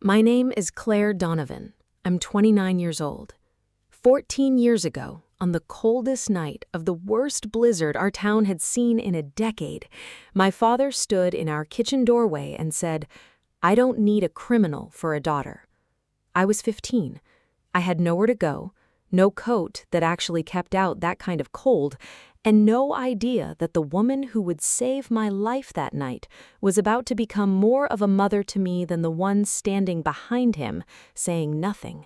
My name is Claire Donovan. I'm 29 years old. 14 years ago, on the coldest night of the worst blizzard our town had seen in a decade, my father stood in our kitchen doorway and said, "I don't need a criminal for a daughter." I was 15. I had nowhere to go, no coat that actually kept out that kind of cold, and no idea that the woman who would save my life that night was about to become more of a mother to me than the one standing behind him, saying nothing.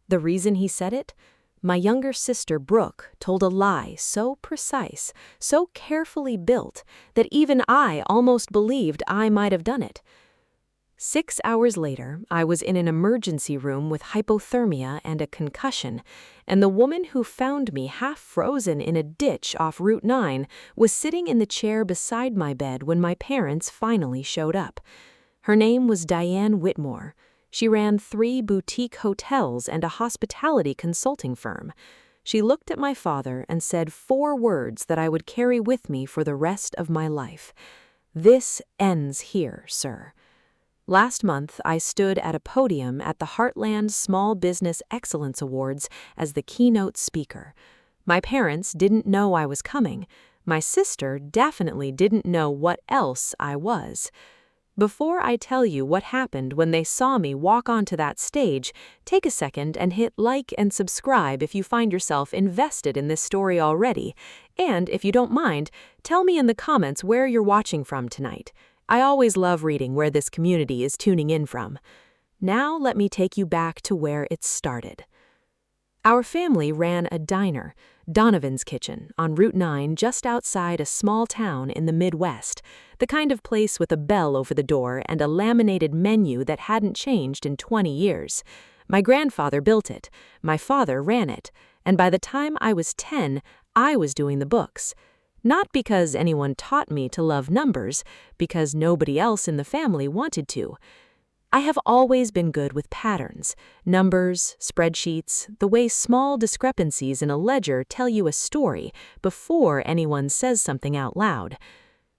The reason he said it? My younger sister, Brooke, told a lie so precise, so carefully built, that even I almost believed I might have done it. 6 hours later, I was in an emergency room with hypothermia and a concussion, and the woman who found me half frozen in a ditch off Route 9 was sitting in the chair beside my bed when my parents finally showed up. Her name was Diane Whitmore. She ran 3 boutique hotels and a hospitality consulting firm. She looked at my father and said 4 words that I would carry with me for the rest of my life. "This ends here, sir." Last month, I stood at a podium at the Heartland Small Business Excellence Awards as the keynote speaker. My parents didn't know I was coming. My sister definitely didn't know what else I was. Before I tell you what happened when they saw me walk onto that stage, take a second and hit like and subscribe if you find yourself invested in this story already. And if you don't mind, tell me in the comments where you're watching from tonight. I always love reading where this community is tuning in from. Now let me take you back to where it started. Our family ran a diner, Donovan's Kitchen, on Route 9 just outside a small town in the Midwest, the kind of place with a bell over the door and a laminated menu that hadn't changed in 20 years. My grandfather built it, my father ran it, and by the time I was 10, I was doing the books. Not because anyone taught me to love numbers, because nobody else in the family wanted to. I have always been good with patterns, numbers, spreadsheets, the way small discrepancies in a ledger tell you a story before anyone says something out loud.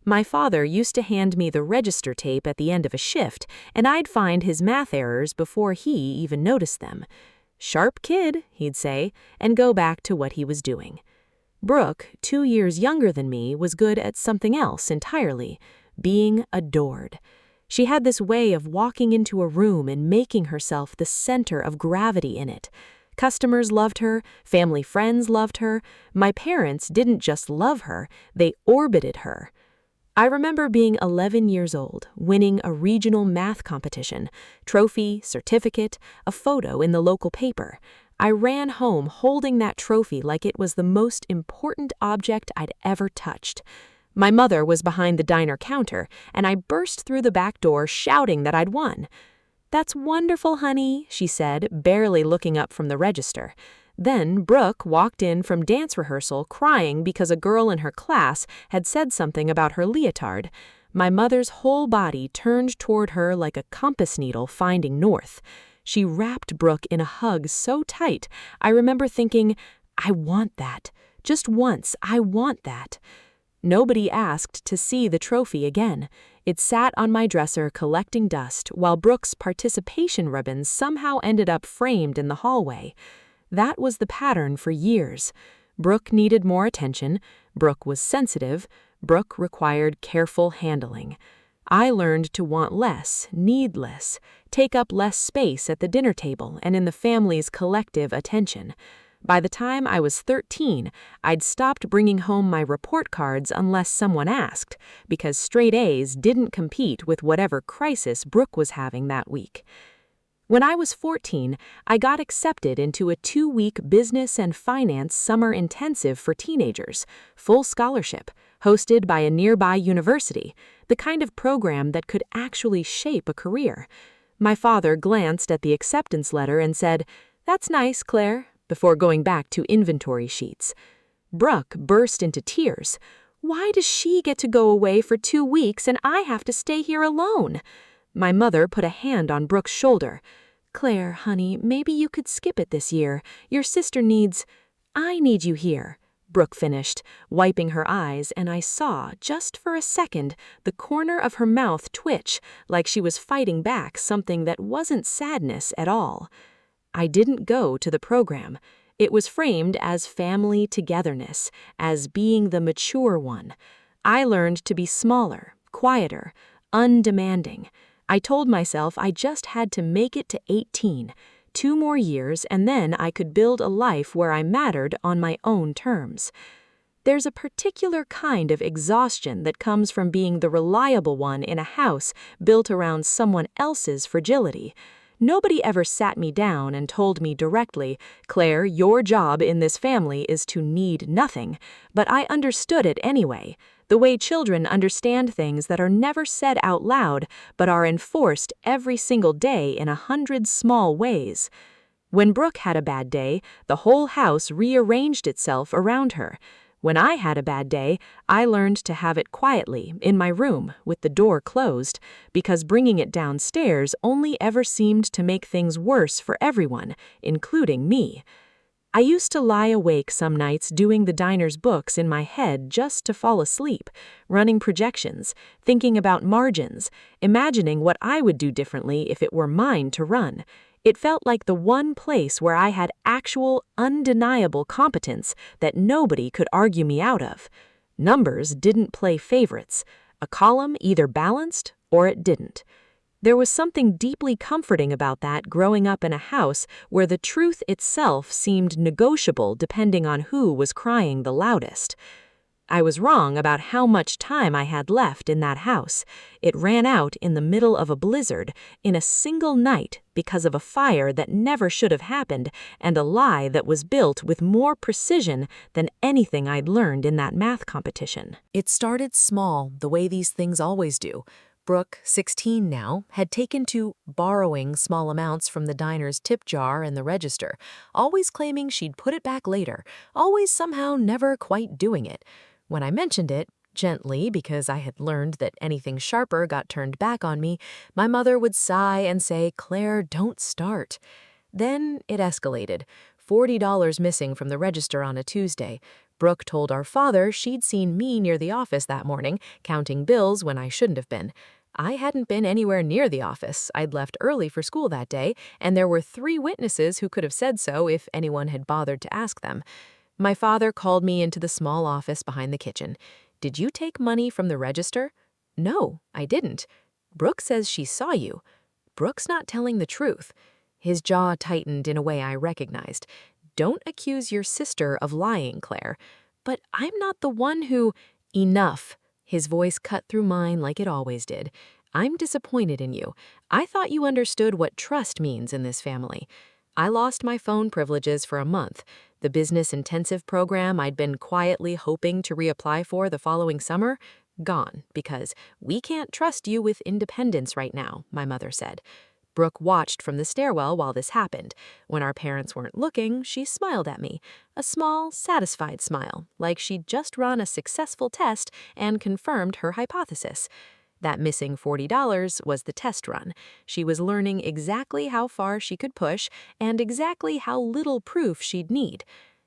My father used to hand me the register tape at the end of a shift, and I'd find his math errors before he even noticed them. "Sharp kid," he'd say, and go back to what he was doing. Brooke, 2 years younger than me, was good at something else entirely, being adored. She had this way of walking into a room and making herself the center of gravity in it. Customers loved her, family friends loved her. My parents didn't just love her, they orbited her. I remember being 11 years old, winning a regional math competition, trophy, certificate, a photo in the local paper. I ran home holding that trophy like it was the most important object I'd ever touched. My mother was behind the diner counter, and I burst through the back door shouting that I'd won. "That's wonderful, honey," she said, barely looking up from the register. Then Brooke walked in from dance rehearsal crying because a girl in her class had said something about her leotard. My mother's whole body turned toward her like a compass needle finding north. She wrapped Brooke in a hug so tight, I remember thinking, "I want that. Just once, I want that." Nobody asked to see the trophy again. It sat on my dresser collecting dust while Brooke's participation ribbons somehow ended up framed in the hallway. That was the pattern for years. Brooke needed more attention. Brooke was sensitive. Brooke required careful handling. I learned to want less, need less, take up less space at the dinner table and in the family's collective attention. By the time I was 13, I'd stopped bringing home my report cards unless someone asked, because straight A's didn't compete with whatever crisis Brooke was having that week. When I was 14, I got accepted into a 2-week business and finance summer intensive for teenagers, full scholarship, hosted by a nearby university, the kind of program that could actually shape a career. My father glanced at the acceptance letter and said, "That's nice, Claire," before going back to inventory sheets. Brooke burst into tears. "Why does she get to go away for 2 weeks and I have to stay here alone?" My mother put a hand on Brooke's shoulder. "Claire, honey, maybe you could skip it this year. Your sister needs—" "I need you here," Brooke finished, wiping her eyes, and I saw, just for a second, the corner of her mouth twitch, like she was fighting back something that wasn't sadness at all. I didn't go to the program. It was framed as family togetherness, as being the mature one. I learned to be smaller, quieter, undemanding. I told myself I just had to make it to 18, 2 more years, and then I could build a life where I mattered on my own terms. There's a particular kind of exhaustion that comes from being the reliable one in a house built around someone else's fragility. Nobody ever sat me down and told me directly, "Claire, your job in this family is to need nothing," but I understood it anyway, the way children understand things that are never said out loud but are enforced every single day in 100 small ways. When Brooke had a bad day, the whole house rearranged itself around her. When I had a bad day, I learned to have it quietly, in my room, with the door closed, because bringing it downstairs only ever seemed to make things worse for everyone, including me. I used to lie awake some nights doing the diner's books in my head just to fall asleep, running projections, thinking about margins, imagining what I would do differently if it were mine to run. It felt like the one place where I had actual, undeniable competence that nobody could argue me out of. Numbers didn't play favorites. A column either balanced or it didn't. There was something deeply comforting about that growing up in a house where the truth itself seemed negotiable depending on who was crying the loudest. I was wrong about how much time I had left in that house. It ran out in the middle of a blizzard, in a single night, because of a fire that never should have happened and a lie that was built with more precision than anything I'd learned in that math competition. It started small, the way these things always do. Brooke, 16 now, had taken to borrowing small amounts from the diner's tip jar and the register, always claiming she'd put it back later, always somehow never quite doing it. When I mentioned it, gently because I had learned that anything sharper got turned back on me, my mother would sigh and say, "Claire, don't start." Then it escalated. $40 missing from the register on a Tuesday. Brooke told our father she'd seen me near the office that morning, counting bills when I shouldn't have been. I hadn't been anywhere near the office. I'd left early for school that day, and there were 3 witnesses who could have said so if anyone had bothered to ask them. My father called me into the small office behind the kitchen. "Did you take money from the register?" "No, I didn't." "Brooke says she saw you." "Brooke's not telling the truth." His jaw tightened in a way I recognized. "Don't accuse your sister of lying, Claire." "But I'm not the one who—" "Enough." His voice cut through mine like it always did. "I'm disappointed in you. I thought you understood what trust means in this family." I lost my phone privileges for a month. The business intensive program I'd been quietly hoping to reapply for the following summer, gone, because "we can't trust you with independence right now," my mother said. Brooke watched from the stairwell while this happened. When our parents weren't looking, she smiled at me, a small, satisfied smile, like she'd just run a successful test and confirmed her hypothesis. That missing $40 was the test run. She was learning exactly how far she could push and exactly how little proof she'd need.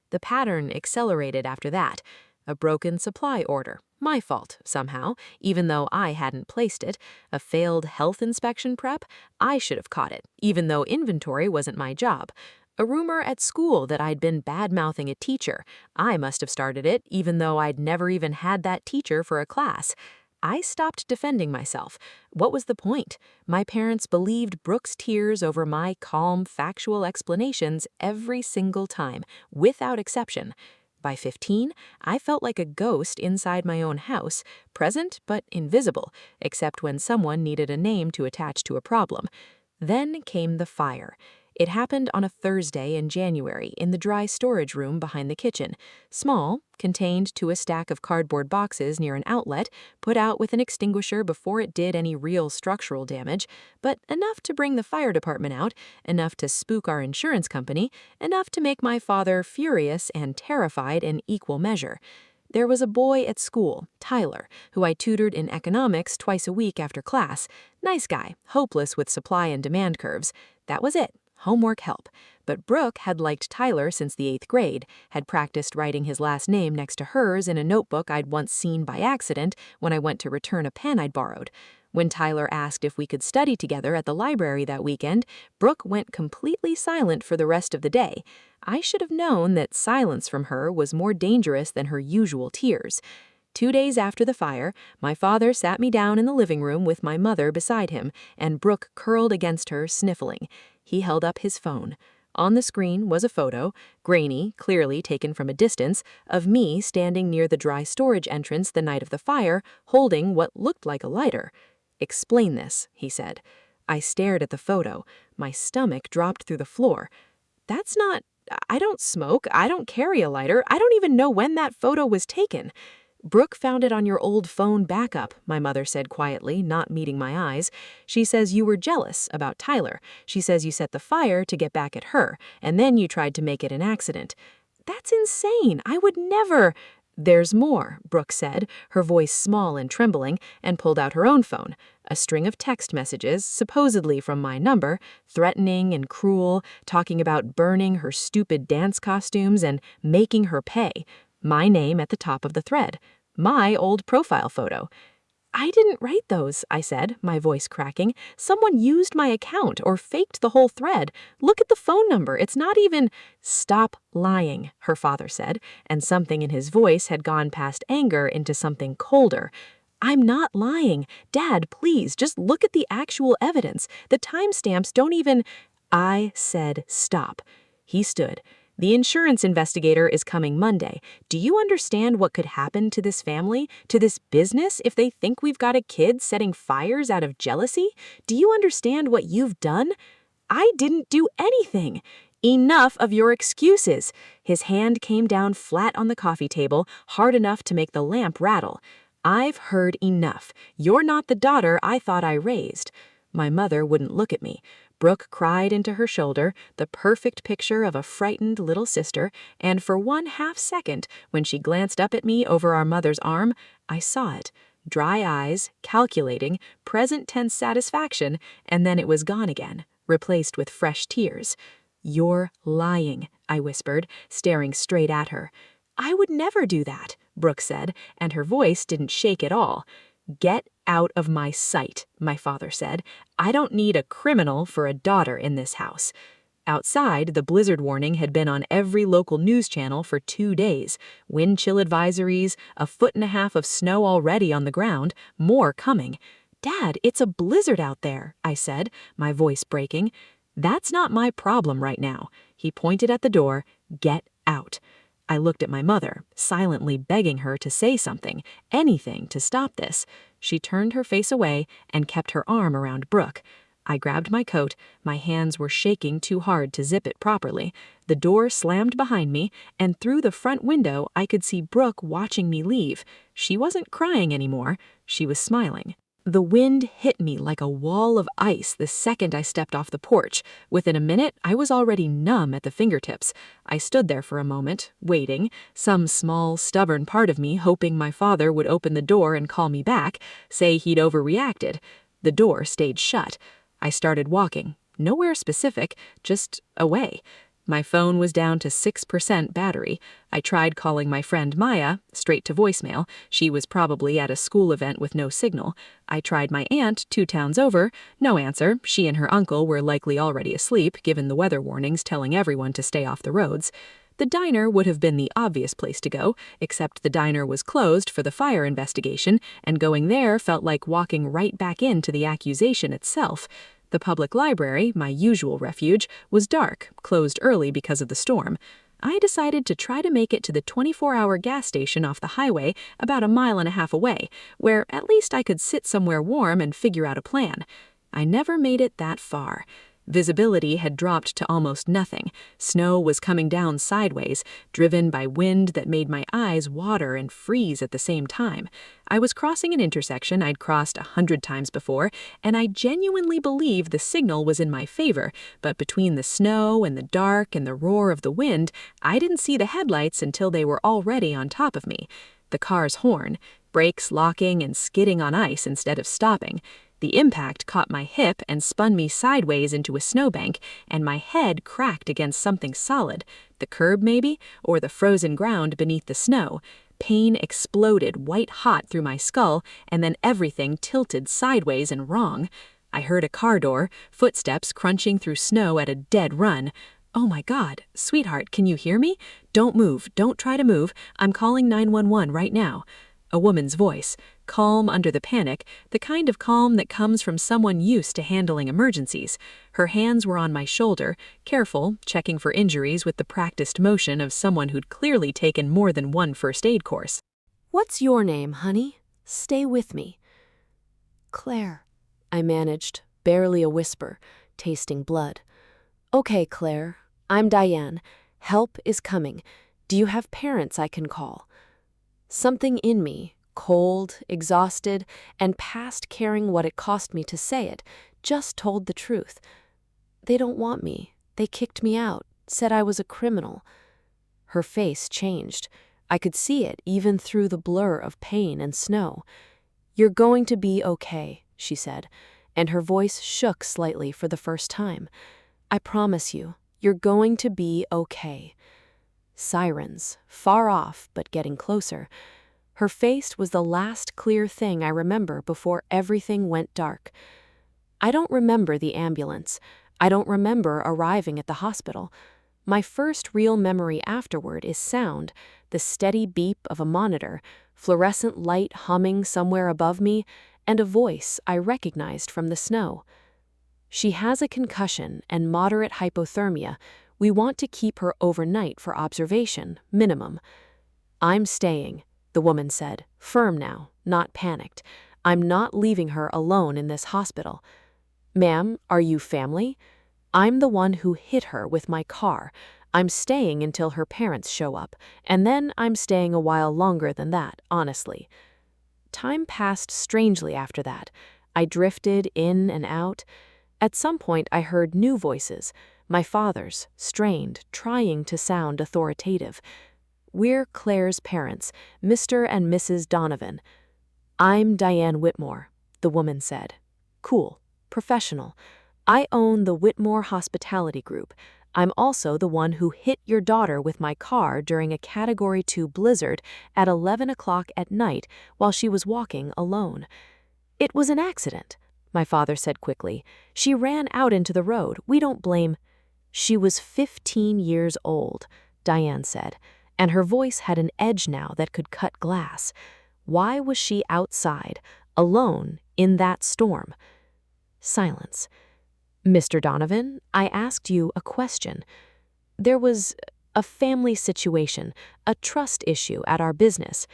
The pattern accelerated after that. A broken supply order. My fault, somehow, even though I hadn't placed it. A failed health inspection prep. I should have caught it, even though inventory wasn't my job. A rumor at school that I'd been bad-mouthing a teacher. I must have started it, even though I'd never even had that teacher for a class. I stopped defending myself. What was the point? My parents believed Brooke's tears over my calm, factual explanations every single time, without exception. By 15, I felt like a ghost inside my own house, present but invisible, except when someone needed a name to attach to a problem. Then came the fire. It happened on a Thursday in January in the dry storage room behind the kitchen. Small, contained to a stack of cardboard boxes near an outlet, put out with an extinguisher before it did any real structural damage, but enough to bring the fire department out, enough to spook our insurance company, enough to make my father furious and terrified in equal measure. There was a boy at school, Tyler, who I tutored in economics twice a week after class. Nice guy, hopeless with supply and demand curves. That was it. homework help. But Brooke had liked Tyler since the 8th grade, had practiced writing his last name next to hers in a notebook I'd once seen by accident when I went to return a pen I'd borrowed. When Tyler asked if we could study together at the library that weekend, Brooke went completely silent for the rest of the day. I should have known that silence from her was more dangerous than her usual tears. 2 days after the fire, my father sat me down in the living room with my mother beside him, and Brooke curled against her, sniffling. He held up his phone. On the screen was a photo, grainy, clearly taken from a distance, of me standing near the dry storage entrance the night of the fire, holding what looked like a lighter. "Explain this," he said. I stared at the photo. My stomach dropped through the floor. I don't smoke. I don't carry a lighter. I don't even know when that photo was taken." "Brooke found it on your old phone backup," my mother said quietly, not meeting my eyes. "She says you were jealous about Tyler. She says you set the fire to get back at her, and then you tried to make it an accident." "That's insane. I would never—" "There's more," Brooke said, her voice small and trembling, and pulled out her own phone. A string of text messages, supposedly from my number, threatening and cruel, talking about burning her stupid dance costumes and making her pay. My name at the top of the thread. My old profile photo. "I didn't write those," I said, my voice cracking. "Someone used my account or faked the whole thread. Look at the phone number. It's not even—" "Stop lying," her father said, and something in his voice had gone past anger into something colder. "I'm not lying. Dad, please, just look at the actual evidence. The timestamps don't even—" I said stop. He stood. "The insurance investigator is coming Monday. Do you understand what could happen to this family, to this business, if they think we've got a kid setting fires out of jealousy? Do you understand what you've done?" "I didn't do anything." "Enough of your excuses." His hand came down flat on the coffee table, hard enough to make the lamp rattle. "I've heard enough. You're not the daughter I thought I raised." My mother wouldn't look at me. Brooke cried into her shoulder, the perfect picture of a frightened little sister, and for 1/2 second, when she glanced up at me over our mother's arm, I saw it. Dry eyes, calculating, present tense satisfaction, and then it was gone again, replaced with fresh tears. "You're lying," I whispered, staring straight at her. "I would never do that," Brooke said, and her voice didn't shake at all. "Get out of my sight," my father said. "I don't need a criminal for a daughter in this house." Outside, the blizzard warning had been on every local news channel for 2 days. Wind chill advisories, 1.5 feet of snow already on the ground, more coming. "Dad, it's a blizzard out there," I said, my voice breaking. "That's not my problem right now." He pointed at the door. "Get out." I looked at my mother, silently begging her to say something, anything to stop this. She turned her face away and kept her arm around Brooke. I grabbed my coat. My hands were shaking too hard to zip it properly. The door slammed behind me, and through the front window I could see Brooke watching me leave. She wasn't crying anymore. She was smiling. The wind hit me like a wall of ice the second I stepped off the porch. Within a minute, I was already numb at the fingertips. I stood there for a moment, waiting, some small, stubborn part of me hoping my father would open the door and call me back, say he'd overreacted. The door stayed shut. I started walking. Nowhere specific, just away. My phone was down to 6% battery. I tried calling my friend Maya, straight to voicemail. She was probably at a school event with no signal. I tried my aunt 2 towns over. No answer. She and her uncle were likely already asleep, given the weather warnings telling everyone to stay off the roads. The diner would have been the obvious place to go, except the diner was closed for the fire investigation, and going there felt like walking right back into the accusation itself. The public library, my usual refuge, was dark, closed early because of the storm. I decided to try to make it to the 24-hour gas station off the highway about 1.5 miles away, where at least I could sit somewhere warm and figure out a plan. I never made it that far. Visibility had dropped to almost nothing. Snow was coming down sideways, driven by wind that made my eyes water and freeze at the same time. I was crossing an intersection I'd crossed 100 times before, and I genuinely believed the signal was in my favor, but between the snow and the dark and the roar of the wind, I didn't see the headlights until they were already on top of me. The car's horn, brakes locking and skidding on ice instead of stopping. The impact caught my hip and spun me sideways into a snowbank, and my head cracked against something solid, the curb maybe, or the frozen ground beneath the snow. Pain exploded white-hot through my skull, and then everything tilted sideways and wrong. I heard a car door, footsteps crunching through snow at a dead run. Oh my God, sweetheart, can you hear me? Don't move, don't try to move, I'm calling 911 right now. A woman's voice, calm under the panic, the kind of calm that comes from someone used to handling emergencies. Her hands were on my shoulder, careful, checking for injuries with the practiced motion of someone who'd clearly taken more than one first aid course. "What's your name, honey? Stay with me." "Claire," I managed, barely a whisper, tasting blood. "Okay, Claire, I'm Diane. Help is coming. Do you have parents I can call?" Something in me, cold, exhausted, and past caring what it cost me to say it, just told the truth. "They don't want me. They kicked me out, said I was a criminal." Her face changed. I could see it even through the blur of pain and snow. "You're going to be okay," she said, and her voice shook slightly for the first time. "I promise you, you're going to be okay." Sirens, far off but getting closer. Her face was the last clear thing I remember before everything went dark. I don't remember the ambulance. I don't remember arriving at the hospital. My first real memory afterward is sound, the steady beep of a monitor, fluorescent light humming somewhere above me, and a voice I recognized from the snow. "She has a concussion and moderate hypothermia. We want to keep her overnight for observation, minimum." "I'm staying," the woman said, firm now, not panicked. "I'm not leaving her alone in this hospital." "Ma'am, are you family?" "I'm the one who hit her with my car. I'm staying until her parents show up, and then I'm staying a while longer than that, honestly." Time passed strangely after that. I drifted in and out. At some point I heard new voices, my father's, strained, trying to sound authoritative. "We're Claire's parents, Mr. and Mrs. Donovan." "I'm Diane Whitmore," the woman said. Cool, professional. "I own the Whitmore Hospitality Group. I'm also the one who hit your daughter with my car during a Category 2 blizzard at 11 o'clock at night while she was walking alone." "It was an accident," my father said quickly. "She ran out into the road. We don't blame—" "She was 15 years old," Diane said, and her voice had an edge now that could cut glass. Why was she outside, alone, in that storm? Silence. "Mr. Donovan, I asked you a question. There was a family situation, a trust issue at our business."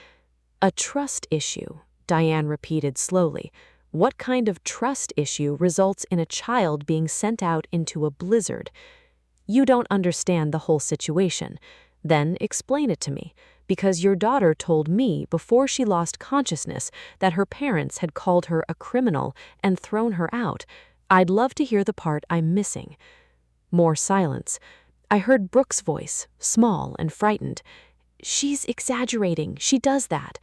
"A trust issue," Diane repeated slowly. "What kind of trust issue results in a child being sent out into a blizzard?" "You don't understand the whole situation. Then explain it to me, because your daughter told me before she lost consciousness that her parents had called her a criminal and thrown her out. I'd love to hear the part I'm missing." More silence. I heard Brooke's voice, small and frightened. "She's exaggerating. She does that."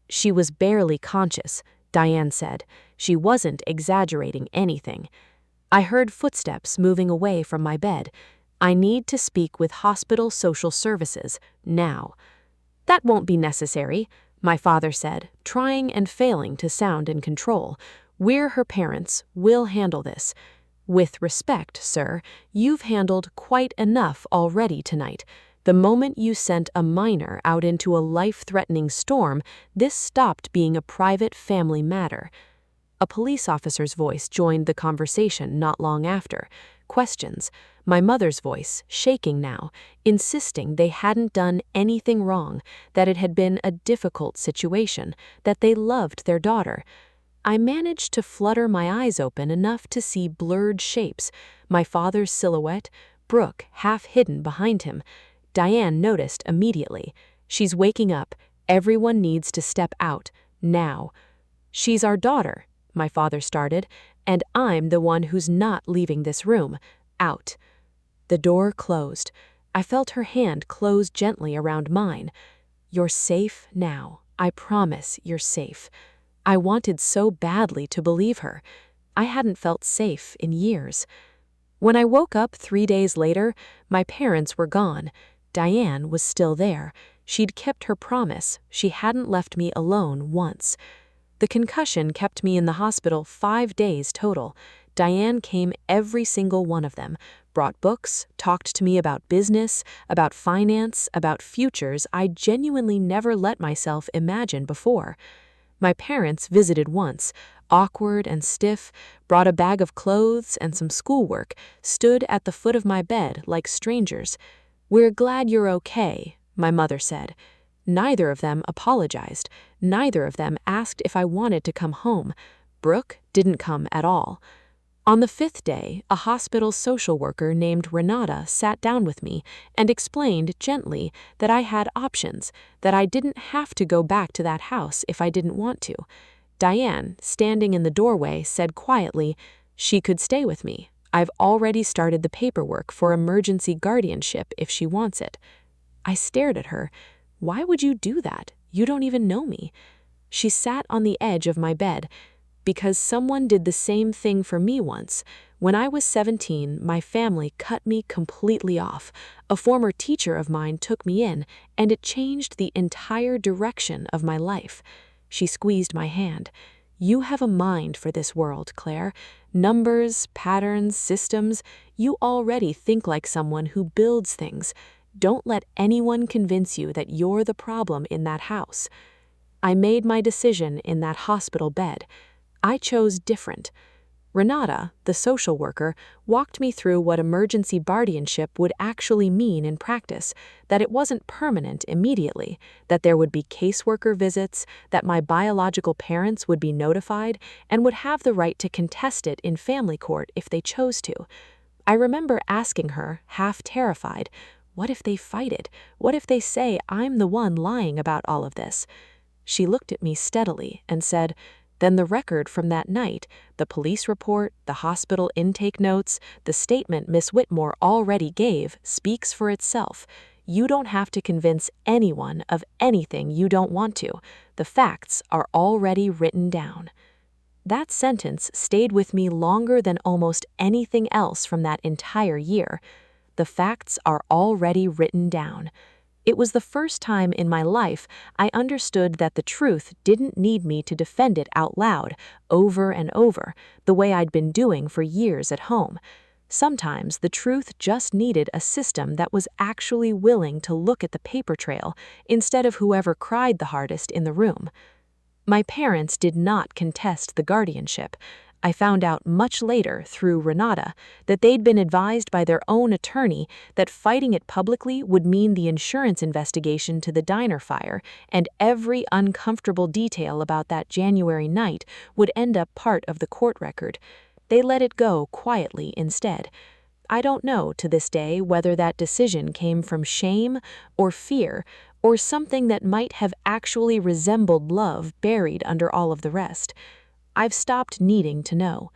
"She was barely conscious," Diane said. "She wasn't exaggerating anything." I heard footsteps moving away from my bed. "I need to speak with hospital social services, now." "That won't be necessary," my father said, trying and failing to sound in control. "We're her parents. We'll handle this." "With respect, sir, you've handled quite enough already tonight. The moment you sent a minor out into a life-threatening storm, this stopped being a private family matter." A police officer's voice joined the conversation not long after. Questions. My mother's voice, shaking now, insisting they hadn't done anything wrong, that it had been a difficult situation, that they loved their daughter. I managed to flutter my eyes open enough to see blurred shapes, my father's silhouette, Brooke half hidden behind him. Diane noticed immediately. "She's waking up. Everyone needs to step out, now." "She's our daughter," my father started, "and I'm the one who's not leaving this room. Out." The door closed. I felt her hand close gently around mine. "You're safe now. I promise you're safe." I wanted so badly to believe her. I hadn't felt safe in years. When I woke up 3 days later, my parents were gone. Diane was still there. She'd kept her promise. She hadn't left me alone once. The concussion kept me in the hospital 5 days total. Diane came every single one of them, brought books, talked to me about business, about finance, about futures I genuinely never let myself imagine before. My parents visited once, awkward and stiff, brought a bag of clothes and some schoolwork, stood at the foot of my bed like strangers. "We're glad you're okay," my mother said. Neither of them apologized. Neither of them asked if I wanted to come home. Brooke didn't come at all. On the 5th day, a hospital social worker named Renata sat down with me and explained gently that I had options, that I didn't have to go back to that house if I didn't want to. Diane, standing in the doorway, said quietly, "She could stay with me. I've already started the paperwork for emergency guardianship if she wants it." I stared at her. "Why would you do that? You don't even know me." She sat on the edge of my bed. "Because someone did the same thing for me once. When I was 17, my family cut me completely off. A former teacher of mine took me in, and it changed the entire direction of my life." She squeezed my hand. "You have a mind for this world, Claire. Numbers, patterns, systems. You already think like someone who builds things. Don't let anyone convince you that you're the problem in that house." I made my decision in that hospital bed. I chose different. Renata, the social worker, walked me through what emergency guardianship would actually mean in practice, that it wasn't permanent immediately, that there would be caseworker visits, that my biological parents would be notified, and would have the right to contest it in family court if they chose to. I remember asking her, half terrified, "What if they fight it? What if they say I'm the one lying about all of this?" She looked at me steadily and said, "Then the record from that night, the police report, the hospital intake notes, the statement Miss Whitmore already gave, speaks for itself. You don't have to convince anyone of anything you don't want to. The facts are already written down." That sentence stayed with me longer than almost anything else from that entire year. The facts are already written down. It was the first time in my life I understood that the truth didn't need me to defend it out loud, over and over, the way I'd been doing for years at home. Sometimes the truth just needed a system that was actually willing to look at the paper trail instead of whoever cried the hardest in the room. My parents did not contest the guardianship. I found out much later, through Renata, that they'd been advised by their own attorney that fighting it publicly would mean the insurance investigation to the diner fire, and every uncomfortable detail about that January night would end up part of the court record. They let it go quietly instead. I don't know to this day whether that decision came from shame or fear, or something that might have actually resembled love buried under all of the rest. I've stopped needing to know.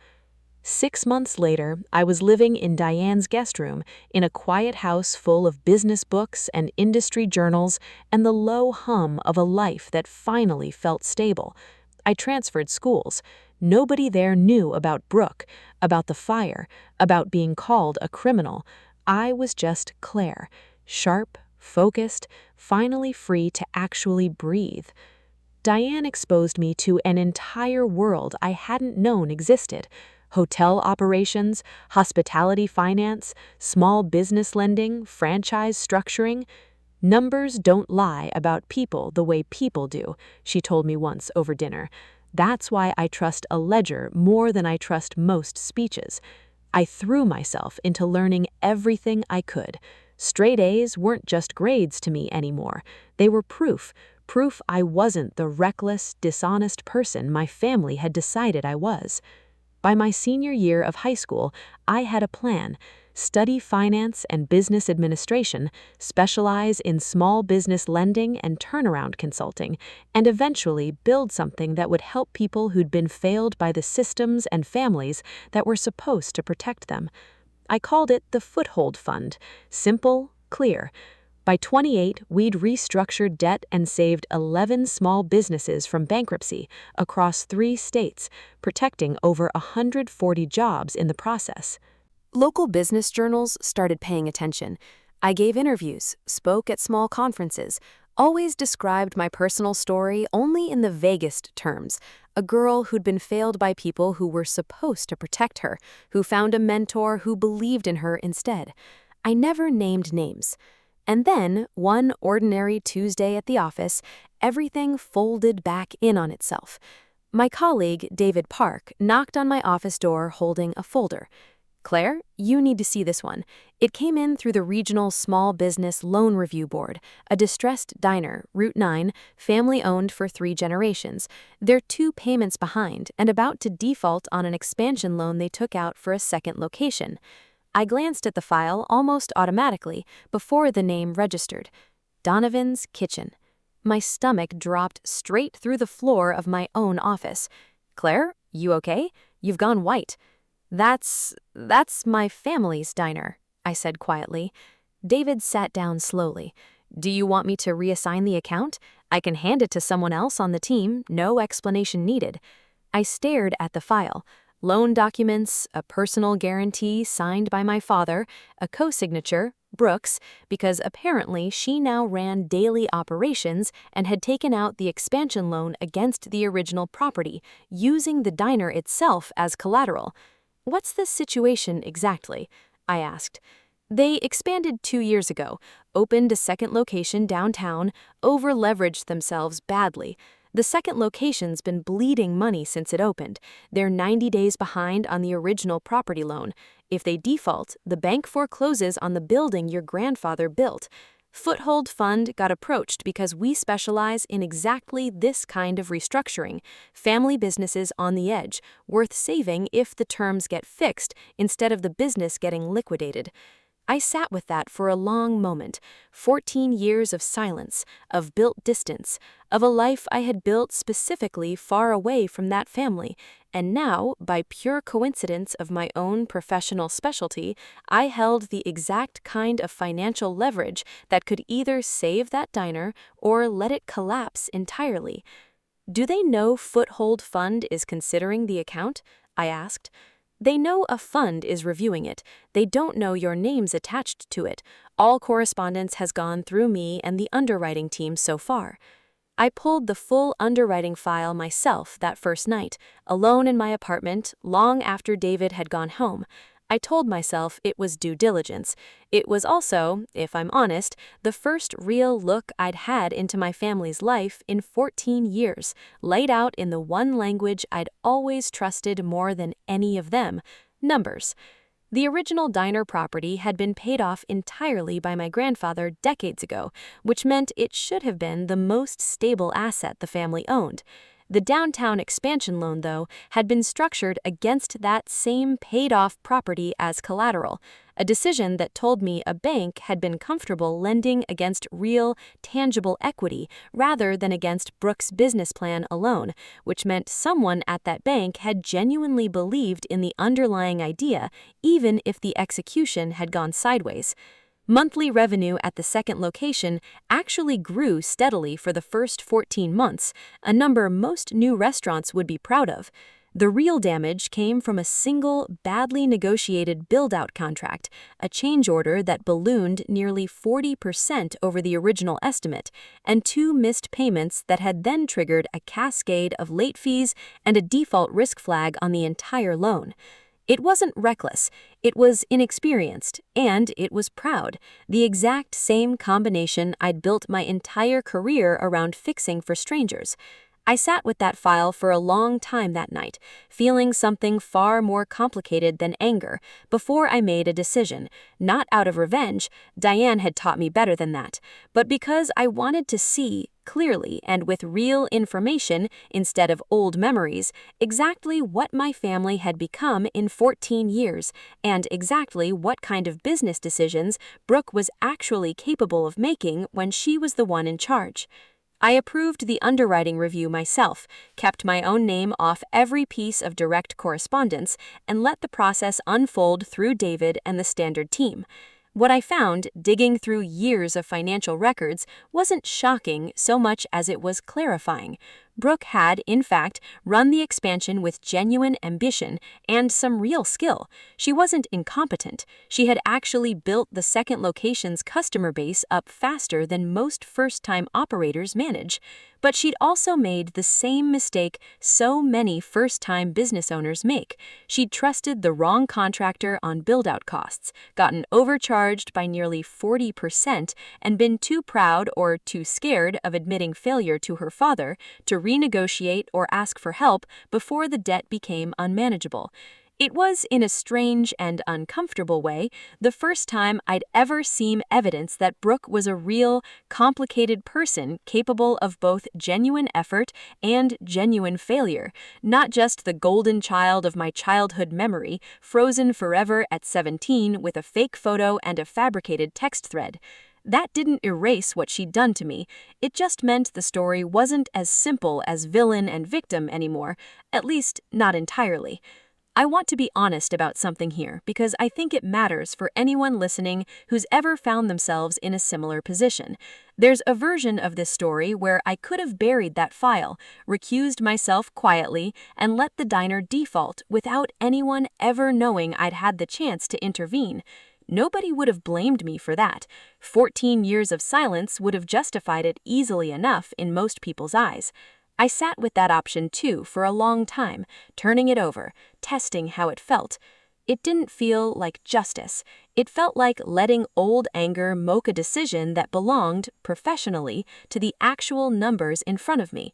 6 months later, I was living in Diane's guest room in a quiet house full of business books and industry journals and the low hum of a life that finally felt stable. I transferred schools. Nobody there knew about Brooke, about the fire, about being called a criminal. I was just Claire, sharp, focused, finally free to actually breathe. Diane exposed me to an entire world I hadn't known existed. Hotel operations, hospitality finance, small business lending, franchise structuring. "Numbers don't lie about people the way people do," she told me once over dinner. "That's why I trust a ledger more than I trust most speeches." I threw myself into learning everything I could. Straight A's weren't just grades to me anymore. They were proof I wasn't the reckless, dishonest person my family had decided I was. By my senior year of high school, I had a plan: study finance and business administration, specialize in small business lending and turnaround consulting, and eventually build something that would help people who'd been failed by the systems and families that were supposed to protect them. I called it the Foothold Fund. Simple, clear. By 28, we'd restructured debt and saved 11 small businesses from bankruptcy across 3 states, protecting over 140 jobs in the process. Local business journals started paying attention. I gave interviews, spoke at small conferences, always described my personal story only in the vaguest terms. A girl who'd been failed by people who were supposed to protect her, who found a mentor who believed in her instead. I never named names. And then, one ordinary Tuesday at the office, everything folded back in on itself. My colleague, David Park, knocked on my office door holding a folder. "Claire, you need to see this one. It came in through the Regional Small Business Loan Review Board, a distressed diner, Route 9, family-owned for 3 generations. They're 2 payments behind and about to default on an expansion loan they took out for a second location." I glanced at the file almost automatically before the name registered. Donovan's Kitchen. My stomach dropped straight through the floor of my own office. "Claire, you okay? You've gone white." That's my family's diner," I said quietly. David sat down slowly. "Do you want me to reassign the account? I can hand it to someone else on the team, no explanation needed." I stared at the file. Loan documents, a personal guarantee signed by my father, a co-signature, Brooke's, because apparently she now ran daily operations and had taken out the expansion loan against the original property, using the diner itself as collateral. "What's the situation exactly?" I asked. "They expanded 2 years ago, opened a second location downtown, over-leveraged themselves badly. The second location's been bleeding money since it opened. They're 90 days behind on the original property loan. If they default, the bank forecloses on the building your grandfather built. Foothold Fund got approached because we specialize in exactly this kind of restructuring, family businesses on the edge, worth saving if the terms get fixed instead of the business getting liquidated." I sat with that for a long moment, 14 years of silence, of built distance, of a life I had built specifically far away from that family, and now, by pure coincidence of my own professional specialty, I held the exact kind of financial leverage that could either save that diner or let it collapse entirely. "Do they know Foothold Fund is considering the account?" I asked. "They know a fund is reviewing it. They don't know your name's attached to it. All correspondence has gone through me and the underwriting team so far." I pulled the full underwriting file myself that first night, alone in my apartment, long after David had gone home. I told myself it was due diligence. It was also, if I'm honest, the first real look I'd had into my family's life in 14 years, laid out in the one language I'd always trusted more than any of them: numbers. The original diner property had been paid off entirely by my grandfather decades ago, which meant it should have been the most stable asset the family owned. The downtown expansion loan, though, had been structured against that same paid-off property as collateral, a decision that told me a bank had been comfortable lending against real, tangible equity rather than against Brooke's business plan alone, which meant someone at that bank had genuinely believed in the underlying idea, even if the execution had gone sideways. Monthly revenue at the second location actually grew steadily for the first 14 months, a number most new restaurants would be proud of. The real damage came from a single, badly negotiated build-out contract, a change order that ballooned nearly 40% over the original estimate, and 2 missed payments that had then triggered a cascade of late fees and a default risk flag on the entire loan. It wasn't reckless, it was inexperienced, and it was proud, the exact same combination I'd built my entire career around fixing for strangers. I sat with that file for a long time that night, feeling something far more complicated than anger, before I made a decision, not out of revenge, Diane had taught me better than that, but because I wanted to see, clearly and with real information instead of old memories, exactly what my family had become in 14 years, and exactly what kind of business decisions Brooke was actually capable of making when she was the one in charge. I approved the underwriting review myself, kept my own name off every piece of direct correspondence, and let the process unfold through David and the standard team. What I found, digging through years of financial records, wasn't shocking so much as it was clarifying. Brooke had, in fact, run the expansion with genuine ambition and some real skill. She wasn't incompetent. She had actually built the second location's customer base up faster than most first-time operators manage. But she'd also made the same mistake so many first-time business owners make. She'd trusted the wrong contractor on build-out costs, gotten overcharged by nearly 40%, and been too proud or too scared of admitting failure to her father to renegotiate or ask for help before the debt became unmanageable. It was, in a strange and uncomfortable way, the first time I'd ever seen evidence that Brooke was a real, complicated person capable of both genuine effort and genuine failure, not just the golden child of my childhood memory, frozen forever at 17 with a fake photo and a fabricated text thread. That didn't erase what she'd done to me. It just meant the story wasn't as simple as villain and victim anymore, at least not entirely. I want to be honest about something here because I think it matters for anyone listening who's ever found themselves in a similar position. There's a version of this story where I could have buried that file, recused myself quietly, and let the diner default without anyone ever knowing I'd had the chance to intervene. Nobody would have blamed me for that. 14 years of silence would have justified it easily enough in most people's eyes. I sat with that option too for a long time, turning it over, testing how it felt. It didn't feel like justice. It felt like letting old anger mock a decision that belonged, professionally, to the actual numbers in front of me.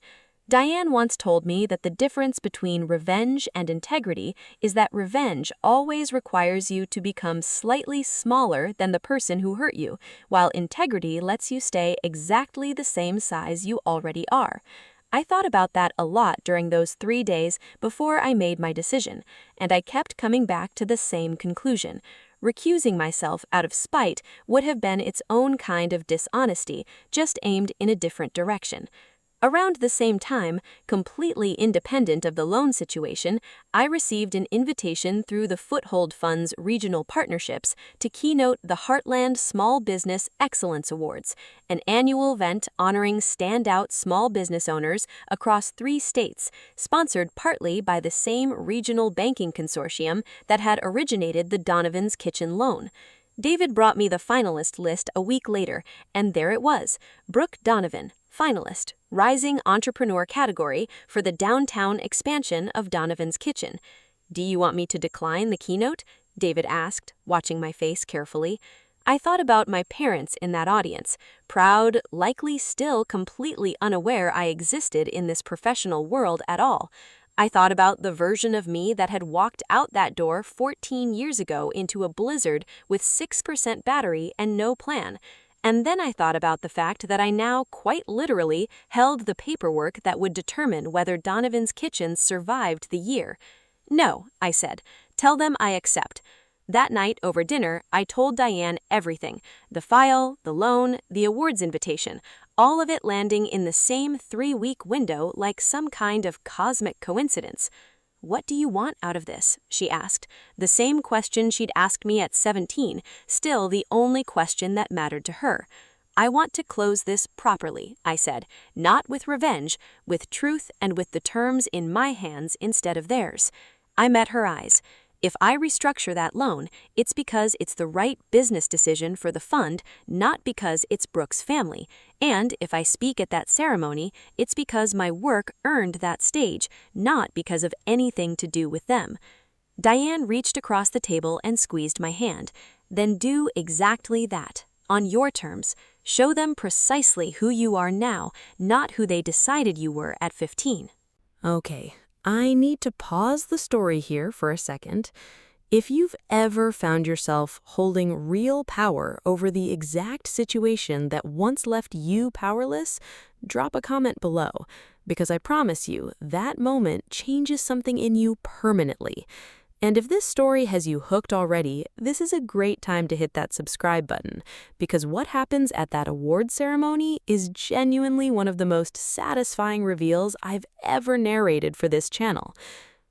Diane once told me that the difference between revenge and integrity is that revenge always requires you to become slightly smaller than the person who hurt you, while integrity lets you stay exactly the same size you already are. I thought about that a lot during those 3 days before I made my decision, and I kept coming back to the same conclusion. Recusing myself out of spite would have been its own kind of dishonesty, just aimed in a different direction. Around the same time, completely independent of the loan situation, I received an invitation through the Foothold Fund's regional partnerships to keynote the Heartland Small Business Excellence Awards, an annual event honoring standout small business owners across 3 states, sponsored partly by the same regional banking consortium that had originated the Donovan's Kitchen loan. David brought me the finalist list a week later, and there it was, Brooke Donovan, finalist, Rising Entrepreneur category for the downtown expansion of Donovan's Kitchen. "Do you want me to decline the keynote?" David asked, watching my face carefully. I thought about my parents in that audience, proud, likely still completely unaware I existed in this professional world at all. I thought about the version of me that had walked out that door 14 years ago into a blizzard with 6% battery and no plan. And then I thought about the fact that I now quite literally held the paperwork that would determine whether Donovan's Kitchen survived the year. "No," I said. "Tell them I accept." That night over dinner, I told Diane everything, the file, the loan, the awards invitation, all of it landing in the same 3-week window like some kind of cosmic coincidence. "What do you want out of this?" she asked, the same question she'd asked me at 17, still the only question that mattered to her. "I want to close this properly," I said, "not with revenge, with truth and with the terms in my hands instead of theirs." I met her eyes. If I restructure that loan, it's because it's the right business decision for the fund, not because it's Brooke's family. And if I speak at that ceremony, it's because my work earned that stage, not because of anything to do with them. Diane reached across the table and squeezed my hand. "Then do exactly that, on your terms. Show them precisely who you are now, not who they decided you were at 15. Okay, I need to pause the story here for a second. If you've ever found yourself holding real power over the exact situation that once left you powerless, drop a comment below, because I promise you that moment changes something in you permanently. And if this story has you hooked already, this is a great time to hit that subscribe button, because what happens at that award ceremony is genuinely one of the most satisfying reveals I've ever narrated for this channel.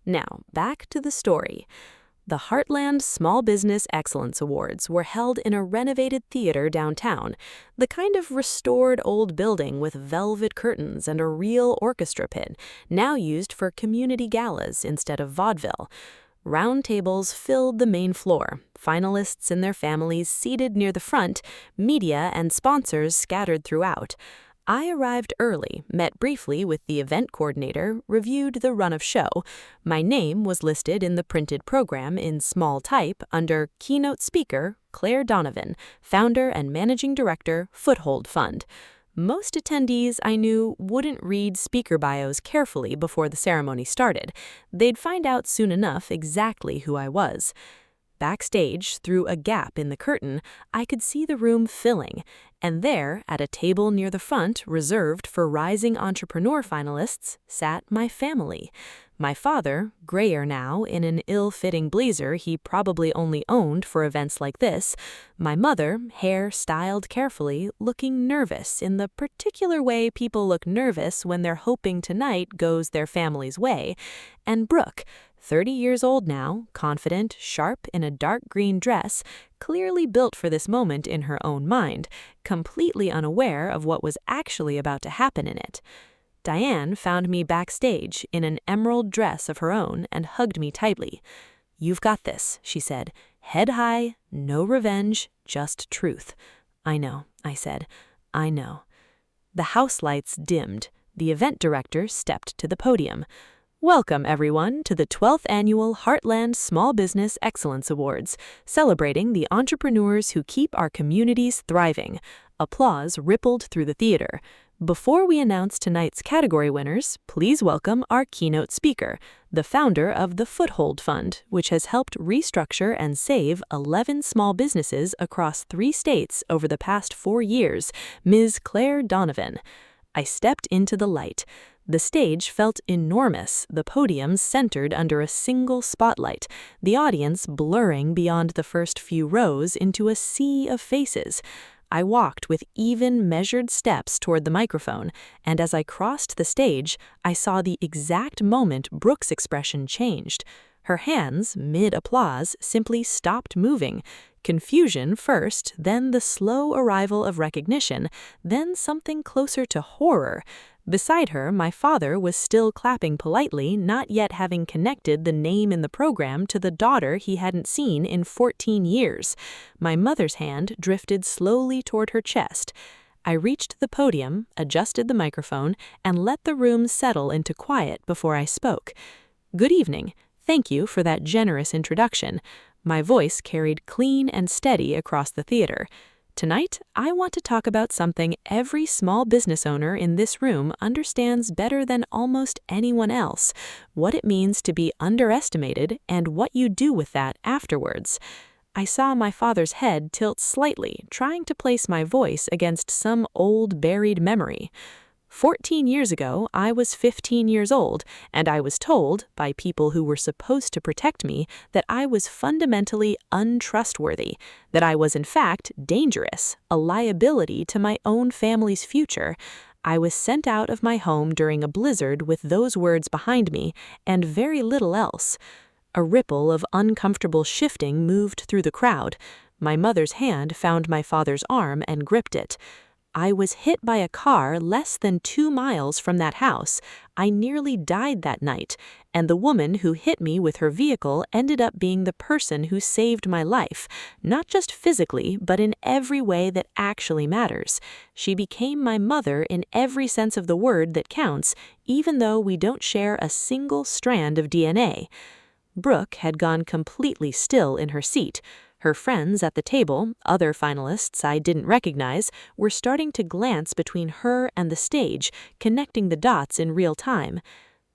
Now, back to the story. The Heartland Small Business Excellence Awards were held in a renovated theater downtown, the kind of restored old building with velvet curtains and a real orchestra pit, now used for community galas instead of vaudeville. Round tables filled the main floor, finalists and their families seated near the front, media and sponsors scattered throughout. I arrived early, met briefly with the event coordinator, reviewed the run of show. My name was listed in the printed program in small type under Keynote Speaker, Claire Donovan, Founder and Managing Director, Foothold Fund. Most attendees I knew wouldn't read speaker bios carefully before the ceremony started. They'd find out soon enough exactly who I was. Backstage, through a gap in the curtain, I could see the room filling, and there, at a table near the front reserved for rising entrepreneur finalists, sat my family. My father, grayer now, in an ill-fitting blazer he probably only owned for events like this. My mother, hair styled carefully, looking nervous in the particular way people look nervous when they're hoping tonight goes their family's way. And Brooke, 30 years old now, confident, sharp in a dark green dress, clearly built for this moment in her own mind, completely unaware of what was actually about to happen in it. Diane found me backstage in an emerald dress of her own and hugged me tightly. "You've got this," she said. "Head high, no revenge, just truth." "I know," I said. "I know." The house lights dimmed. The event director stepped to the podium. "Welcome, everyone, to the 12th Annual Heartland Small Business Excellence Awards, celebrating the entrepreneurs who keep our communities thriving." Applause rippled through the theater. Before we announce tonight's category winners, please welcome our keynote speaker, the founder of the Foothold Fund, which has helped restructure and save 11 small businesses across 3 states over the past 4 years, Ms. Claire Donovan. I stepped into the light. The stage felt enormous, the podium centered under a single spotlight, the audience blurring beyond the first few rows into a sea of faces. I walked with even, measured steps toward the microphone, and as I crossed the stage, I saw the exact moment Brooke's expression changed. Her hands, mid-applause, simply stopped moving. Confusion first, then the slow arrival of recognition, then something closer to horror. Beside her, my father was still clapping politely, not yet having connected the name in the program to the daughter he hadn't seen in 14 years. My mother's hand drifted slowly toward her chest. I reached the podium, adjusted the microphone, and let the room settle into quiet before I spoke. "Good evening. Thank you for that generous introduction." My voice carried clean and steady across the theater. "Tonight, I want to talk about something every small business owner in this room understands better than almost anyone else: what it means to be underestimated and what you do with that afterwards." I saw my father's head tilt slightly, trying to place my voice against some old buried memory. 14 years ago, I was 15 years old, and I was told, by people who were supposed to protect me, that I was fundamentally untrustworthy, that I was in fact dangerous, a liability to my own family's future. I was sent out of my home during a blizzard with those words behind me, and very little else. A ripple of uncomfortable shifting moved through the crowd. My mother's hand found my father's arm and gripped it. I was hit by a car less than 2 miles from that house. I nearly died that night, and the woman who hit me with her vehicle ended up being the person who saved my life, not just physically, but in every way that actually matters. She became my mother in every sense of the word that counts, even though we don't share a single strand of DNA. Brooke had gone completely still in her seat. Her friends at the table, other finalists I didn't recognize, were starting to glance between her and the stage, connecting the dots in real time.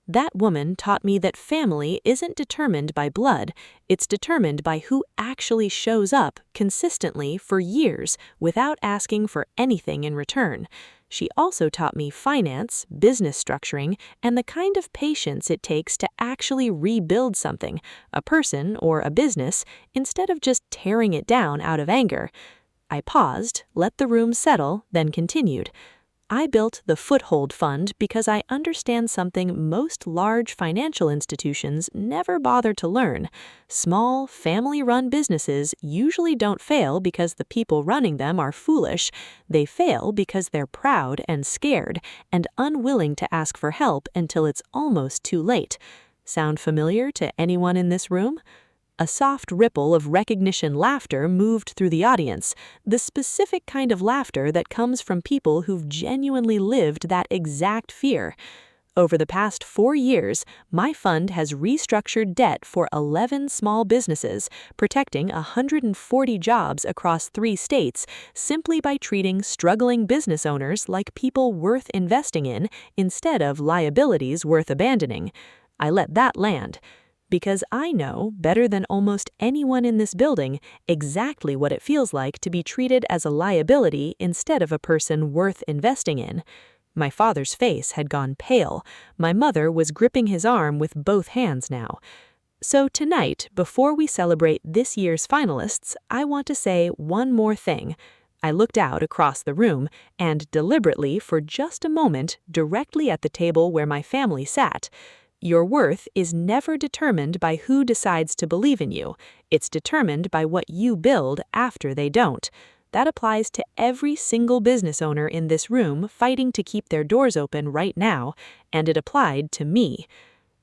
That woman taught me that family isn't determined by blood, it's determined by who actually shows up consistently for years without asking for anything in return. She also taught me finance, business structuring, and the kind of patience it takes to actually rebuild something, a person or a business, instead of just tearing it down out of anger. I paused, let the room settle, then continued. I built the Foothold Fund because I understand something most large financial institutions never bother to learn. Small, family-run businesses usually don't fail because the people running them are foolish. They fail because they're proud and scared and unwilling to ask for help until it's almost too late. Sound familiar to anyone in this room? A soft ripple of recognition laughter moved through the audience, the specific kind of laughter that comes from people who've genuinely lived that exact fear. Over the past 4 years, my fund has restructured debt for 11 small businesses, protecting 140 jobs across 3 states, simply by treating struggling business owners like people worth investing in instead of liabilities worth abandoning. I let that land, because I know, better than almost anyone in this building, exactly what it feels like to be treated as a liability instead of a person worth investing in. My father's face had gone pale. My mother was gripping his arm with both hands now. So tonight, before we celebrate this year's finalists, I want to say one more thing. I looked out across the room and deliberately, for just a moment, directly at the table where my family sat. Your worth is never determined by who decides to believe in you. It's determined by what you build after they don't. That applies to every single business owner in this room fighting to keep their doors open right now, and it applied to me.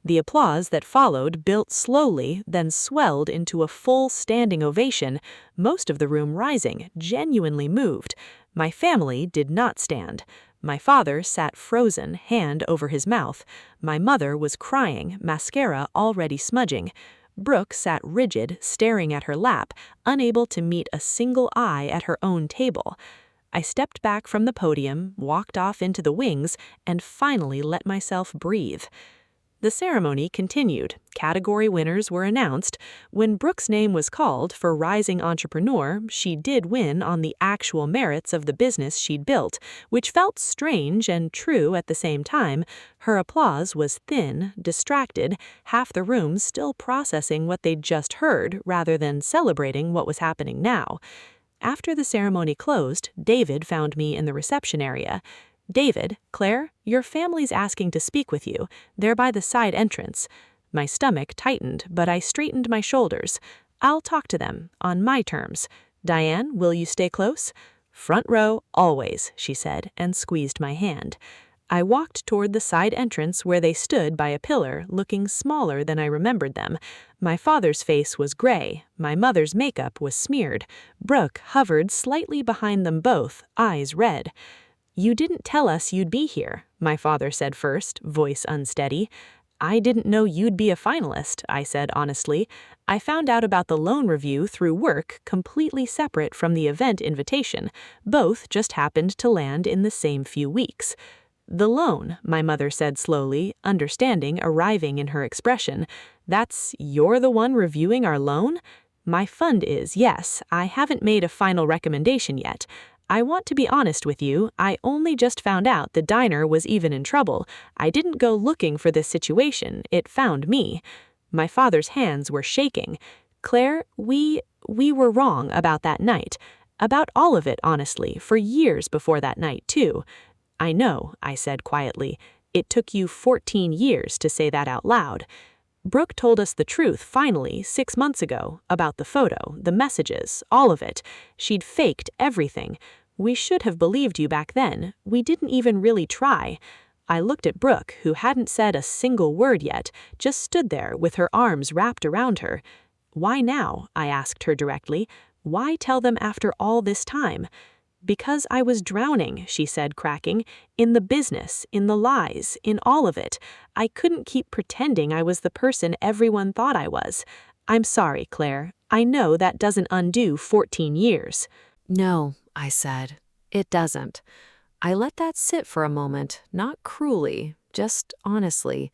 The applause that followed built slowly, then swelled into a full standing ovation, most of the room rising, genuinely moved. My family did not stand. My father sat frozen, hand over his mouth. My mother was crying, mascara already smudging. Brooke sat rigid, staring at her lap, unable to meet a single eye at her own table. I stepped back from the podium, walked off into the wings, and finally let myself breathe. The ceremony continued. Category winners were announced. When Brooke's name was called for Rising Entrepreneur, she did win on the actual merits of the business she'd built, which felt strange and true at the same time. Her applause was thin, distracted, half the room still processing what they'd just heard rather than celebrating what was happening now. After the ceremony closed, David found me in the reception area. "David, Claire, your family's asking to speak with you. They're by the side entrance." My stomach tightened, but I straightened my shoulders. "I'll talk to them, on my terms. Diane, will you stay close?" "Front row, always," she said, and squeezed my hand. I walked toward the side entrance where they stood by a pillar, looking smaller than I remembered them. My father's face was gray. My mother's makeup was smeared. Brooke hovered slightly behind them both, eyes red. "You didn't tell us you'd be here," my father said first, voice unsteady. "I didn't know you'd be a finalist," I said honestly. "I found out about the loan review through work, completely separate from the event invitation. Both just happened to land in the same few weeks." "The loan," my mother said slowly, understanding arriving in her expression. "That's you're the one reviewing our loan?" "My fund is, yes. I haven't made a final recommendation yet. I want to be honest with you, I only just found out the diner was even in trouble. I didn't go looking for this situation, it found me." My father's hands were shaking. "Claire, we were wrong about that night. About all of it, honestly, for years before that night, too." "I know," I said quietly. "It took you 14 years to say that out loud." "Brooke told us the truth finally 6 months ago, about the photo, the messages, all of it. She'd faked everything. We should have believed you back then. We didn't even really try." I looked at Brooke, who hadn't said a single word yet, just stood there with her arms wrapped around her. "Why now?" I asked her directly. "Why tell them after all this time?" "Because I was drowning," she said, cracking, "in the business, in the lies, in all of it. I couldn't keep pretending I was the person everyone thought I was. I'm sorry, Claire. I know that doesn't undo 14 years. No, I said. It doesn't. I let that sit for a moment, not cruelly, just honestly.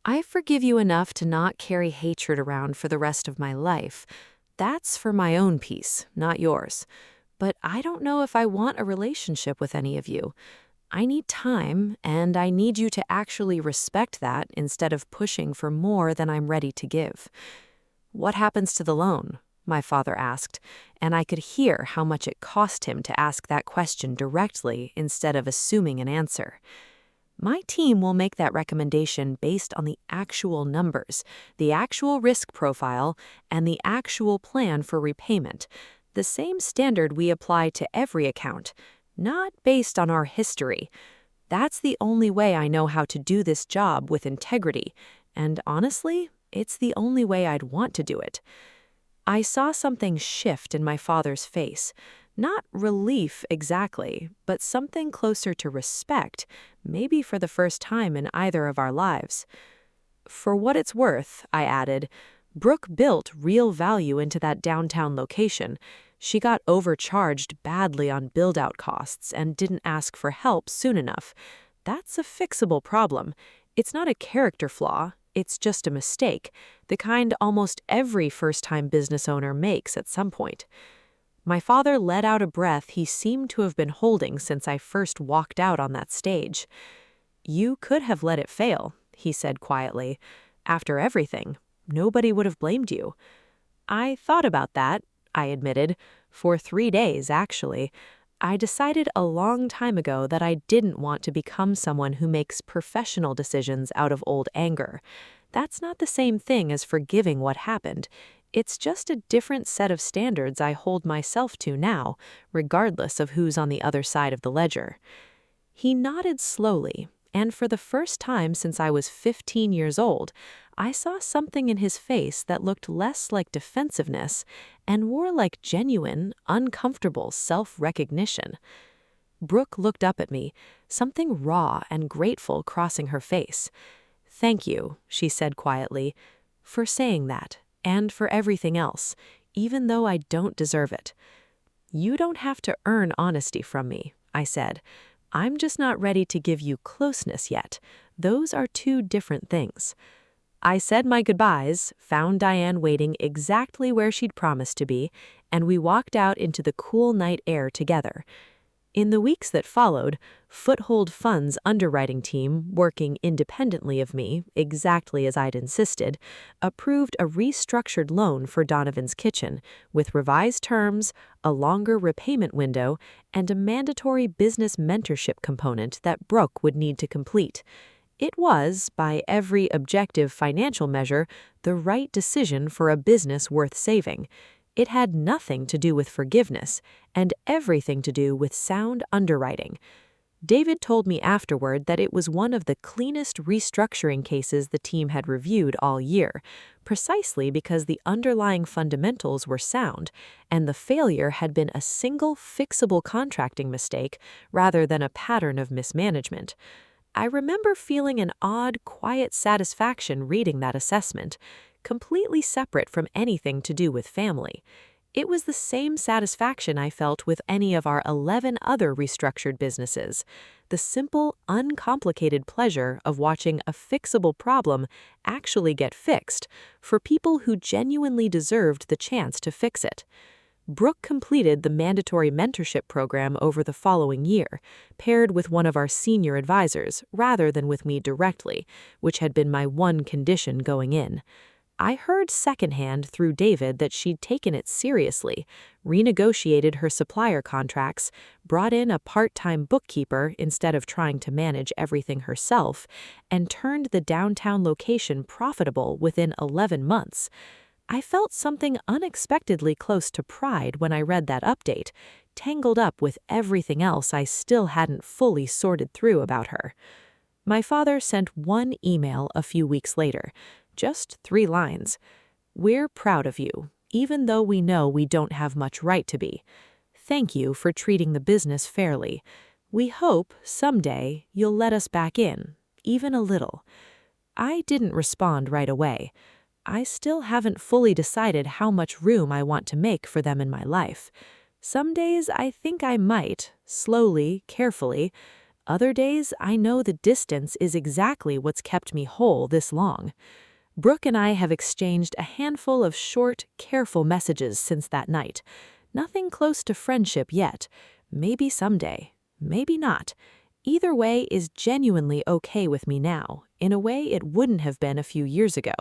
I forgive you enough to not carry hatred around for the rest of my life. That's for my own peace, not yours. But I don't know if I want a relationship with any of you. I need time, and I need you to actually respect that instead of pushing for more than I'm ready to give. What happens to the loan? my father asked, and I could hear how much it cost him to ask that question directly instead of assuming an answer. My team will make that recommendation based on the actual numbers, the actual risk profile, and the actual plan for repayment, the same standard we apply to every account, not based on our history. That's the only way I know how to do this job with integrity, and honestly, it's the only way I'd want to do it. I saw something shift in my father's face. Not relief exactly, but something closer to respect, maybe for the first time in either of our lives. For what it's worth, I added, Brooke built real value into that downtown location. She got overcharged badly on build-out costs and didn't ask for help soon enough. That's a fixable problem. It's not a character flaw. It's just a mistake, the kind almost every first-time business owner makes at some point. My father let out a breath he seemed to have been holding since I first walked out on that stage. "You could have let it fail," he said quietly. "After everything, nobody would have blamed you." I thought about that, I admitted, for 3 days, actually. I decided a long time ago that I didn't want to become someone who makes professional decisions out of old anger. That's not the same thing as forgiving what happened. It's just a different set of standards I hold myself to now, regardless of who's on the other side of the ledger. He nodded slowly, and for the first time since I was 15 years old, I saw something in his face that looked less like defensiveness and more like genuine, uncomfortable self-recognition. Brooke looked up at me, something raw and grateful crossing her face. "Thank you," she said quietly, "for saying that. And for everything else, even though I don't deserve it." "You don't have to earn honesty from me," I said. "I'm just not ready to give you closeness yet. Those are two different things." I said my goodbyes, found Diane waiting exactly where she'd promised to be, and we walked out into the cool night air together. In the weeks that followed, Foothold Fund's underwriting team, working independently of me, exactly as I'd insisted, approved a restructured loan for Donovan's kitchen, with revised terms, a longer repayment window, and a mandatory business mentorship component that Brooke would need to complete. It was, by every objective financial measure, the right decision for a business worth saving. It had nothing to do with forgiveness, and everything to do with sound underwriting. David told me afterward that it was one of the cleanest restructuring cases the team had reviewed all year, precisely because the underlying fundamentals were sound, and the failure had been a single fixable contracting mistake rather than a pattern of mismanagement. I remember feeling an odd, quiet satisfaction reading that assessment, completely separate from anything to do with family. It was the same satisfaction I felt with any of our 11 other restructured businesses, the simple, uncomplicated pleasure of watching a fixable problem actually get fixed for people who genuinely deserved the chance to fix it. Brooke completed the mandatory mentorship program over the following year, paired with one of our senior advisors rather than with me directly, which had been my one condition going in. I heard secondhand through David that she'd taken it seriously, renegotiated her supplier contracts, brought in a part-time bookkeeper instead of trying to manage everything herself, and turned the downtown location profitable within 11 months. I felt something unexpectedly close to pride when I read that update, tangled up with everything else I still hadn't fully sorted through about her. My father sent one email a few weeks later, just 3 lines. "We're proud of you, even though we know we don't have much right to be. Thank you for treating the business fairly. We hope, someday, you'll let us back in, even a little." I didn't respond right away. I still haven't fully decided how much room I want to make for them in my life. Some days I think I might, slowly, carefully. Other days I know the distance is exactly what's kept me whole this long. Brooke and I have exchanged a handful of short, careful messages since that night. Nothing close to friendship yet. Maybe someday. Maybe not. Either way is genuinely okay with me now, in a way it wouldn't have been a few years ago.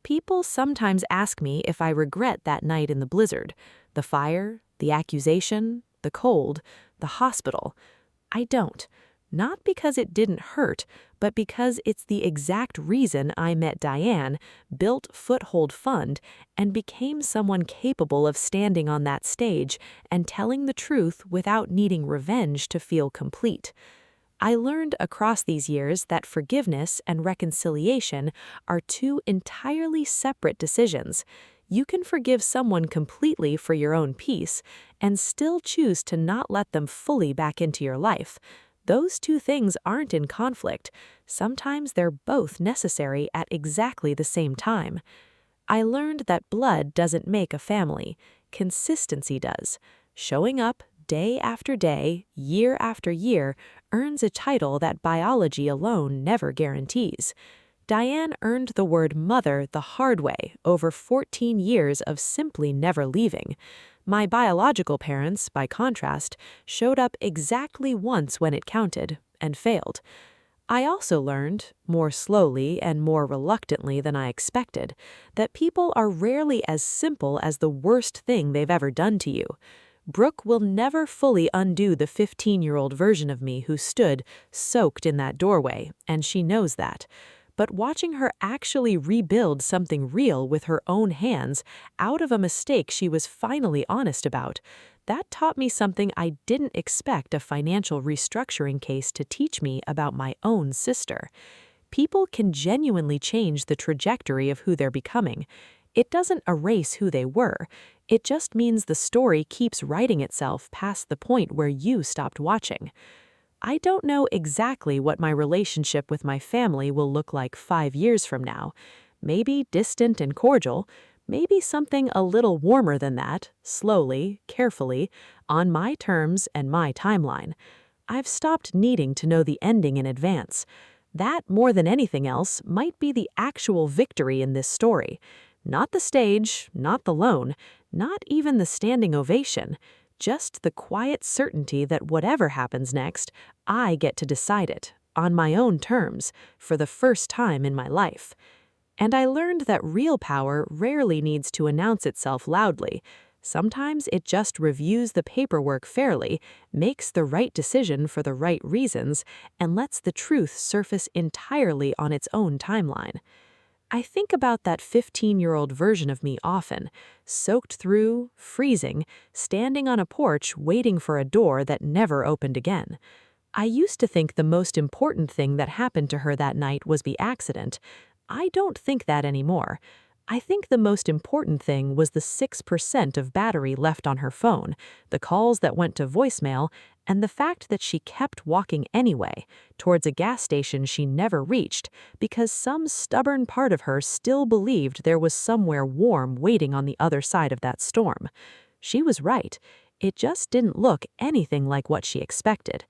People sometimes ask me if I regret that night in the blizzard, the fire, the accusation, the cold, the hospital. I don't. Not because it didn't hurt, but because it's the exact reason I met Diane, built Foothold Fund, and became someone capable of standing on that stage and telling the truth without needing revenge to feel complete. I learned across these years that forgiveness and reconciliation are two entirely separate decisions. You can forgive someone completely for your own peace and still choose to not let them fully back into your life. Those two things aren't in conflict. Sometimes they're both necessary at exactly the same time. I learned that blood doesn't make a family. Consistency does. Showing up day after day, year after year, earns a title that biology alone never guarantees. Diane earned the word mother the hard way over 14 years of simply never leaving. My biological parents, by contrast, showed up exactly once when it counted, and failed. I also learned, more slowly and more reluctantly than I expected, that people are rarely as simple as the worst thing they've ever done to you. Brooke will never fully undo the 15-year-old version of me who stood, soaked in that doorway, and she knows that. But watching her actually rebuild something real with her own hands out of a mistake she was finally honest about, that taught me something I didn't expect a financial restructuring case to teach me about my own sister. People can genuinely change the trajectory of who they're becoming. It doesn't erase who they were. It just means the story keeps writing itself past the point where you stopped watching. I don't know exactly what my relationship with my family will look like 5 years from now. Maybe distant and cordial, maybe something a little warmer than that, slowly, carefully, on my terms and my timeline. I've stopped needing to know the ending in advance. That, more than anything else, might be the actual victory in this story. Not the stage, not the loan, not even the standing ovation. Just the quiet certainty that whatever happens next, I get to decide it, on my own terms, for the first time in my life. And I learned that real power rarely needs to announce itself loudly. Sometimes it just reviews the paperwork fairly, makes the right decision for the right reasons, and lets the truth surface entirely on its own timeline. I think about that 15-year-old version of me often, soaked through, freezing, standing on a porch waiting for a door that never opened again. I used to think the most important thing that happened to her that night was the accident. I don't think that anymore. I think the most important thing was the 6% of battery left on her phone, the calls that went to voicemail, and the fact that she kept walking anyway, towards a gas station she never reached, because some stubborn part of her still believed there was somewhere warm waiting on the other side of that storm. She was right. It just didn't look anything like what she expected.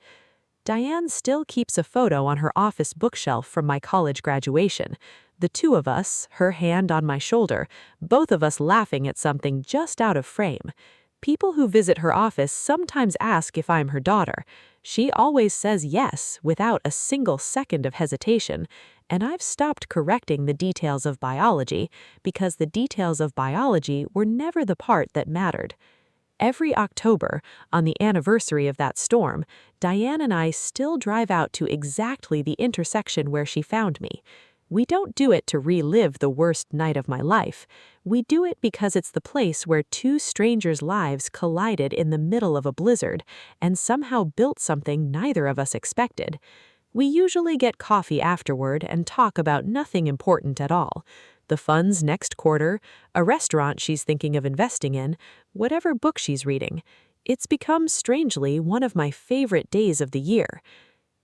Diane still keeps a photo on her office bookshelf from my college graduation. The two of us, her hand on my shoulder, both of us laughing at something just out of frame. People who visit her office sometimes ask if I'm her daughter. She always says yes, without a single second of hesitation, and I've stopped correcting the details of biology because the details of biology were never the part that mattered. Every October, on the anniversary of that storm, Diane and I still drive out to exactly the intersection where she found me. We don't do it to relive the worst night of my life. We do it because it's the place where two strangers' lives collided in the middle of a blizzard and somehow built something neither of us expected. We usually get coffee afterward and talk about nothing important at all. The fund's next quarter, a restaurant she's thinking of investing in, whatever book she's reading. It's become, strangely, one of my favorite days of the year.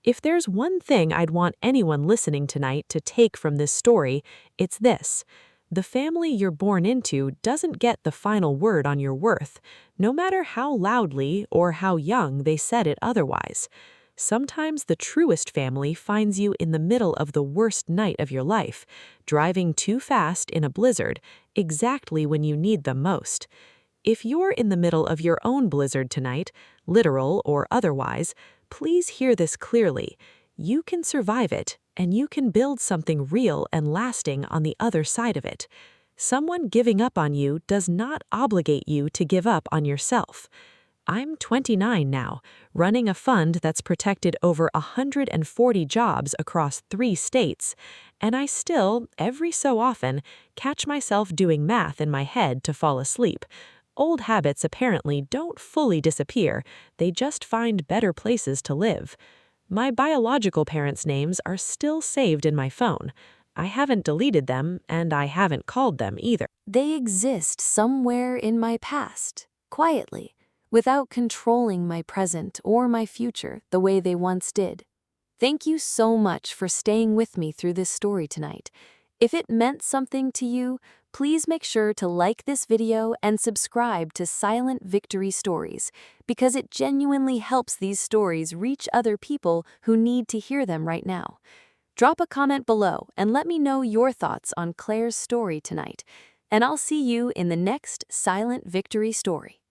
If there's one thing I'd want anyone listening tonight to take from this story, it's this. The family you're born into doesn't get the final word on your worth, no matter how loudly or how young they said it otherwise. Sometimes the truest family finds you in the middle of the worst night of your life, driving too fast in a blizzard, exactly when you need them most. If you're in the middle of your own blizzard tonight, literal or otherwise, please hear this clearly. You can survive it. and you can build something real and lasting on the other side of it. Someone giving up on you does not obligate you to give up on yourself. I'm 29 now, running a fund that's protected over 140 jobs across 3 states, and I still, every so often, catch myself doing math in my head to fall asleep. Old habits apparently don't fully disappear, they just find better places to live. My biological parents' names are still saved in my phone. I haven't deleted them, and I haven't called them either. They exist somewhere in my past, quietly, without controlling my present or my future the way they once did. Thank you so much for staying with me through this story tonight. If it meant something to you, please make sure to like this video and subscribe to Silent Victory Stories, because it genuinely helps these stories reach other people who need to hear them right now. Drop a comment below and let me know your thoughts on Claire's story tonight, and I'll see you in the next Silent Victory story.